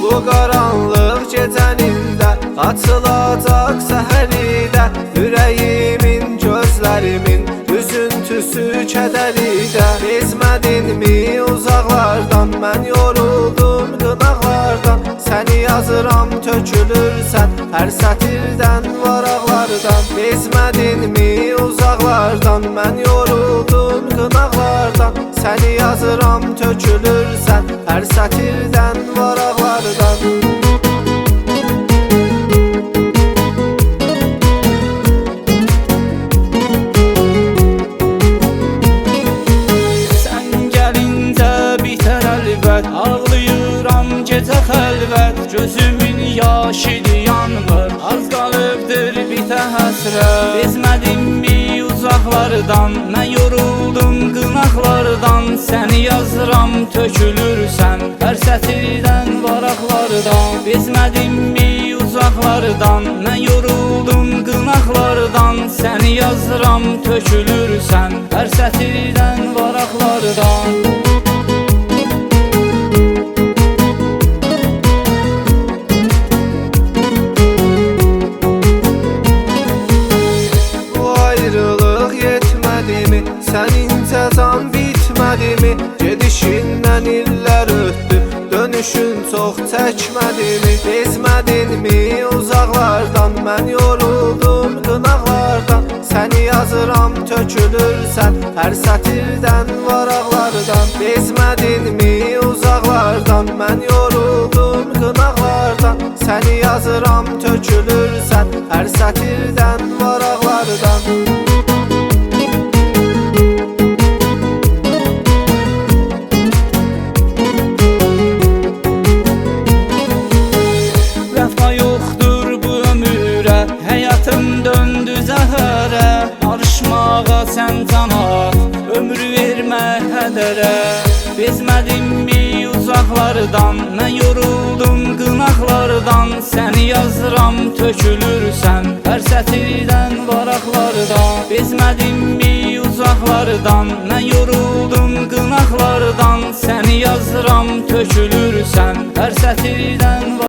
Bu qaranlıq gecənində açılacaq səhəridə, ürəyimin, gözlərimin üzüntüsü kədəridə. Bezmədinmi uzaqlardan, mən yoruldum qınaqlardan, səni yazıram tökülürsən hər sətirdən varaqlardan. Bezmədinmi uzaqlardan, mən yoruldum qınaqlardan, səni yazıram tökülürsən hər sətirdən varaqlardan. Ağlayıram gecə xəlvət, gözümün yaşıdı yanmır, az qalıbdır bitə həsrət. Bezmədinmi uzaqlardan, mən yoruldum qınaqlardan, səni yazıram tökülürsən hər sətirdən varaqlardan. Bezmədinmi uzaqlardan, mən yoruldum qınaqlardan, səni yazıram tökülürsən hər sətirdən varaqlardan. Sənin cəzan bitmədimi? Gedişindən illər ötdü, dönüşün çox çəkmədimi? Bezmədinmi uzaqlardan, mən yoruldum qınaqlardan, səni yazıram tökülürsən hər sətirdən varaqlardan. Bezmədinmi uzaqlardan, mən yoruldum qınaqlardan, səni yazıram tökülürsən hər sətirdən varaqlardan. Döndü zəhərə, barışmağa sən cana, ömrü vermə hədərə. Bezmədinmi uzaqlardan, mən yoruldum qınaqlardan, səni yazıram tökülürsən hər sətirdən varaqlardan. Bezmədinmi uzaqlardan, mən yoruldum qınaqlardan, səni yazıram tökülürsən hər sətirdən